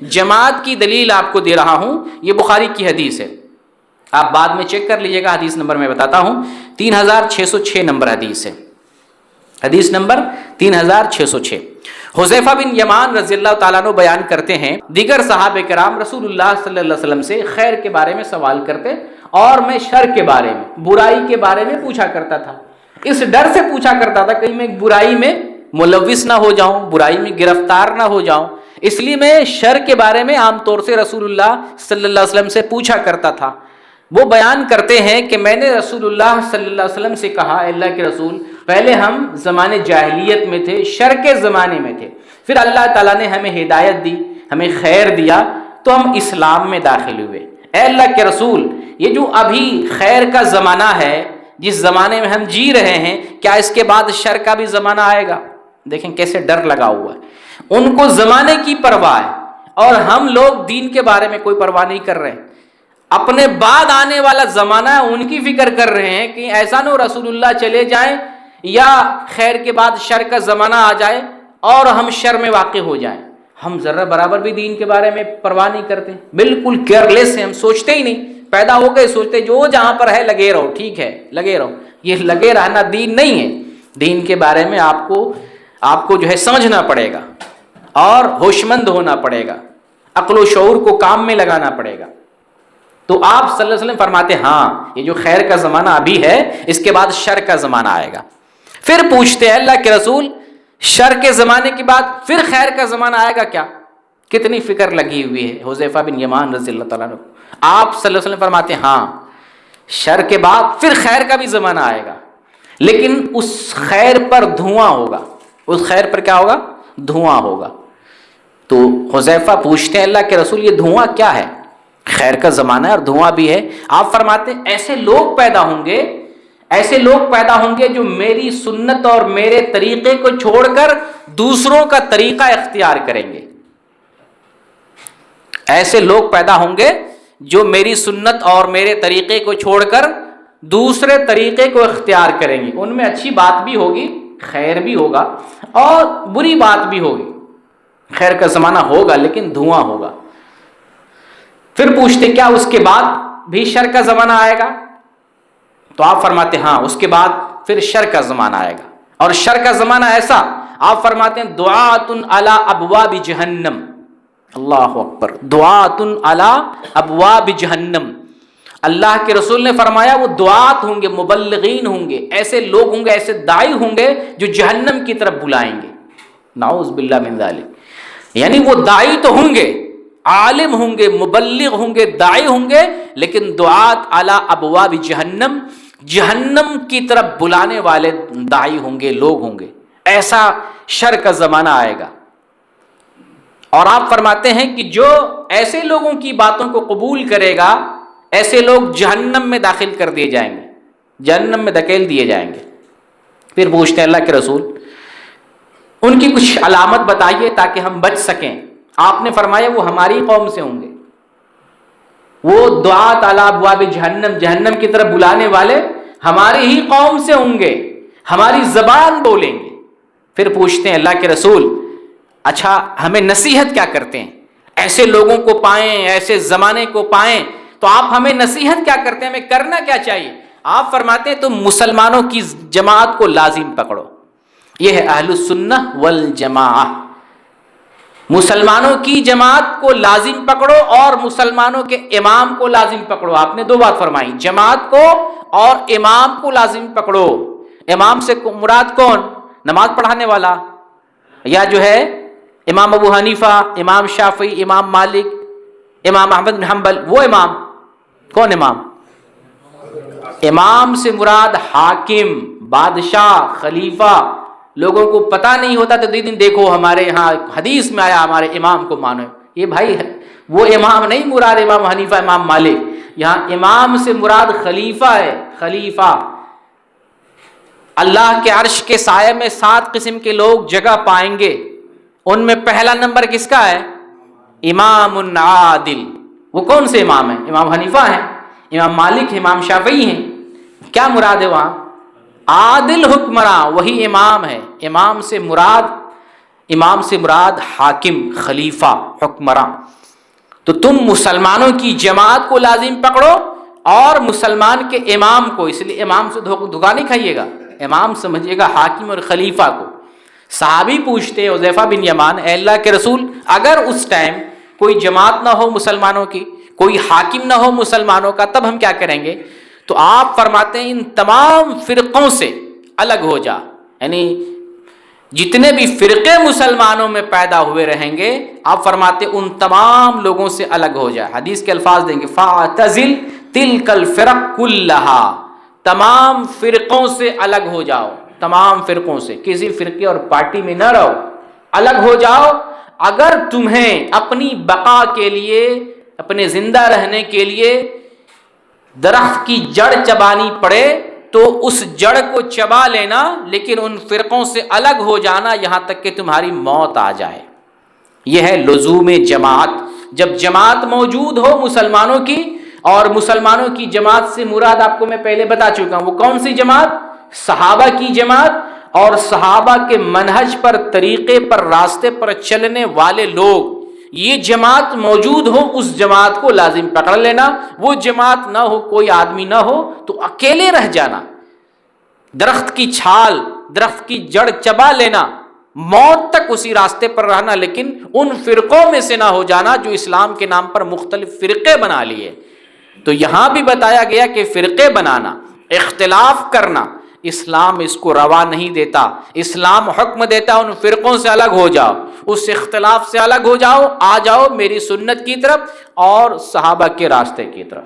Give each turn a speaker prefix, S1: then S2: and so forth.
S1: جماعت کی دلیل آپ کو دے رہا ہوں، یہ بخاری کی حدیث ہے، آپ بعد میں چیک کر لیجئے گا، حدیث نمبر میں بتاتا ہوں، 3606 نمبر حدیث ہے، حدیث نمبر 3606۔ حذیفہ بن یمان رضی اللہ تعالیٰ عنہ بیان کرتے ہیں، دیگر صحابہ کرام رسول اللہ صلی اللہ علیہ وسلم سے خیر کے بارے میں سوال کرتے اور میں شر کے بارے میں، برائی کے بارے میں پوچھا کرتا تھا، اس ڈر سے پوچھا کرتا تھا کہیں میں برائی میں ملوث نہ ہو جاؤں، برائی میں گرفتار نہ ہو جاؤں، اس لیے میں شر کے بارے میں عام طور سے رسول اللہ صلی اللہ علیہ وسلم سے پوچھا کرتا تھا۔ وہ بیان کرتے ہیں کہ میں نے رسول اللہ صلی اللہ علیہ وسلم سے کہا، اے اللہ کے رسول، پہلے ہم زمانے جاہلیت میں تھے، شر کے زمانے میں تھے، پھر اللہ تعالیٰ نے ہمیں ہدایت دی، ہمیں خیر دیا تو ہم اسلام میں داخل ہوئے۔ اے اللہ کے رسول، یہ جو ابھی خیر کا زمانہ ہے، جس زمانے میں ہم جی رہے ہیں، کیا اس کے بعد شر کا بھی زمانہ آئے گا؟ دیکھیں کیسے ڈر لگا ہوا ہے، ان کو زمانے کی پرواہ ہے اور ہم لوگ دین کے بارے میں کوئی پرواہ نہیں کر رہے ہیں، اپنے بعد آنے والا زمانہ ہے ان کی فکر کر رہے ہیں کہ ایسا نہ رسول اللہ چلے جائیں یا خیر کے بعد شر کا زمانہ آ جائے اور ہم شر میں واقع ہو جائیں۔ ہم ذرہ برابر بھی دین کے بارے میں پرواہ نہیں کرتے، بالکل کیئرلیس ہیں، ہم سوچتے ہی نہیں، پیدا ہو گئے سوچتے جو جہاں پر ہے لگے رہو، ٹھیک ہے لگے رہو، یہ لگے رہنا دین نہیں ہے۔ دین کے بارے میں آپ کو جو ہے سمجھنا پڑے گا اور ہوش مند ہونا پڑے گا، عقل و شعور کو کام میں لگانا پڑے گا۔ تو آپ صلی اللہ علیہ وسلم فرماتے ہاں یہ جو خیر کا زمانہ ابھی ہے، اس کے بعد شر کا زمانہ آئے گا۔ پھر پوچھتے ہیں اللہ کے رسول، شر کے زمانے کے بعد پھر خیر کا زمانہ آئے گا کیا؟ کتنی فکر لگی ہوئی ہے حذیفہ بن یمان رضی اللہ تعالیٰ عنہ۔ آپ صلی اللہ علیہ وسلم فرماتے ہیں ہاں شر کے بعد پھر خیر کا بھی زمانہ آئے گا، لیکن اس خیر پر دھواں ہوگا، اس خیر پر کیا ہوگا؟ دھواں ہوگا۔ تو حذیفہ پوچھتے ہیں اللہ کے رسول یہ دھواں کیا ہے؟ خیر کا زمانہ ہے اور دھواں بھی ہے۔ آپ فرماتے ہیں ایسے لوگ پیدا ہوں گے جو میری سنت اور میرے طریقے کو چھوڑ کر دوسروں کا طریقہ اختیار کریں گے۔ ایسے لوگ پیدا ہوں گے جو میری سنت اور میرے طریقے کو چھوڑ کر دوسرے طریقے کو اختیار کریں گے، ان میں اچھی بات بھی ہوگی، خیر بھی ہوگا اور بری بات بھی ہوگی۔ خیر کا زمانہ ہوگا لیکن دھواں ہوگا۔ پھر پوچھتے کیا اس کے بعد بھی شر کا زمانہ آئے گا؟ تو آپ فرماتے ہاں اس کے بعد پھر شر کا زمانہ آئے گا، اور شر کا زمانہ ایسا، آپ فرماتے ہیں دعات علی ابواب جہنم، اللہ اکبر، دعات علی ابواب جہنم۔ اللہ کے رسول نے فرمایا وہ دعات ہوں گے، مبلغین ہوں گے، ایسے لوگ ہوں گے، ایسے داعی ہوں گے جو جہنم کی طرف بلائیں گے، نعوذ باللہ من ذالک۔ یعنی وہ داعی تو ہوں گے، عالم ہوں گے، مبلغ ہوں گے، داعی ہوں گے، لیکن دعات علی ابواب جہنم، جہنم کی طرف بلانے والے داعی ہوں گے، لوگ ہوں گے۔ ایسا شر کا زمانہ آئے گا۔ اور آپ فرماتے ہیں کہ جو ایسے لوگوں کی باتوں کو قبول کرے گا، ایسے لوگ جہنم میں داخل کر دیے جائیں گے، جہنم میں دھکیل دیے جائیں گے۔ پھر پوچھتے ہیں اللہ کے رسول ان کی کچھ علامت بتائیے تاکہ ہم بچ سکیں۔ آپ نے فرمایا وہ ہماری قوم سے ہوں گے، وہ دعات علی ابواب جہنم، جہنم کی طرف بلانے والے ہماری ہی قوم سے ہوں گے، ہماری زبان بولیں گے۔ پھر پوچھتے ہیں اللہ کے رسول اچھا ہمیں نصیحت کیا کرتے ہیں؟ ایسے لوگوں کو پائیں، ایسے زمانے کو پائیں تو آپ ہمیں نصیحت کیا کرتے ہیں، ہمیں کرنا کیا چاہیے؟ آپ فرماتے ہیں تم مسلمانوں کی جماعت کو لازم پکڑو، یہ ہے اہل السنہ والجماعہ، مسلمانوں کی جماعت کو لازم پکڑو اور مسلمانوں کے امام کو لازم پکڑو۔ آپ نے دو بات فرمائی، جماعت کو اور امام کو لازم پکڑو۔ امام سے مراد کون؟ نماز پڑھانے والا، یا جو ہے امام ابو حنیفہ، امام شافعی، امام مالک، امام احمد بن حنبل، وہ امام کون؟ امام سے مراد حاکم، بادشاہ، خلیفہ۔ لوگوں کو پتہ نہیں ہوتا تو دن دیکھو ہمارے یہاں حدیث میں آیا ہمارے امام کو مانو، یہ بھائی وہ امام نہیں مراد امام حنیفہ، امام مالک، یہاں امام سے مراد خلیفہ ہے، خلیفہ۔ اللہ کے عرش کے سائے میں 7 قسم کے لوگ جگہ پائیں گے، ان میں پہلا نمبر کس کا ہے؟ امام عادل۔ وہ کون سے امام ہیں؟ امام حنیفہ ہیں، امام مالک ہیں، امام شافعی ہیں۔ کیا مراد ہے وہاں؟ عادل حکمراں، وہی امام ہے۔ امام سے مراد امام سے مراد حاکم، خلیفہ، حکمراں. تو تم مسلمانوں کی جماعت کو لازم پکڑو اور مسلمان کے امام کو. اس لیے امام سے دھوکہ نہیں کھائیے گا، امام سمجھیے گا حاکم اور خلیفہ کو. صحابی پوچھتے ہیں حذیفہ بن یمان، اے اللہ کے رسول اگر اس ٹائم کوئی جماعت نہ ہو مسلمانوں کی، کوئی حاکم نہ ہو مسلمانوں کا، تب ہم کیا کریں گے؟ تو آپ فرماتے ہیں ان تمام فرقوں سے الگ ہو جا. یعنی جتنے بھی فرقے مسلمانوں میں پیدا ہوئے رہیں گے، آپ فرماتے ان تمام لوگوں سے الگ ہو جائے. حدیث کے الفاظ دیں گے فاعتزل تلک الفرق کلھا، تمام فرقوں سے الگ ہو جاؤ، تمام فرقوں سے، کسی فرقے اور پارٹی میں نہ رہو، الگ ہو جاؤ. اگر تمہیں اپنی بقا کے لیے، اپنے زندہ رہنے کے لیے درخت کی جڑ چبانی پڑے تو اس جڑ کو چبا لینا، لیکن ان فرقوں سے الگ ہو جانا یہاں تک کہ تمہاری موت آ جائے. یہ ہے لزوم جماعت. جب جماعت موجود ہو مسلمانوں کی، اور مسلمانوں کی جماعت سے مراد آپ کو میں پہلے بتا چکا ہوں، وہ کون سی جماعت؟ صحابہ کی جماعت اور صحابہ کے منہج پر، طریقے پر، راستے پر چلنے والے لوگ. یہ جماعت موجود ہو اس جماعت کو لازم پکڑ لینا. وہ جماعت نہ ہو، کوئی آدمی نہ ہو تو اکیلے رہ جانا، درخت کی چھال، درخت کی جڑ چبا لینا، موت تک اسی راستے پر رہنا، لیکن ان فرقوں میں سے نہ ہو جانا جو اسلام کے نام پر مختلف فرقے بنا لیے. تو یہاں بھی بتایا گیا کہ فرقے بنانا، اختلاف کرنا، اسلام اس کو روا نہیں دیتا. اسلام حکم دیتا ان فرقوں سے الگ ہو جاؤ، اس اختلاف سے الگ ہو جاؤ، آ جاؤ میری سنت کی طرف اور صحابہ کے راستے کی طرف.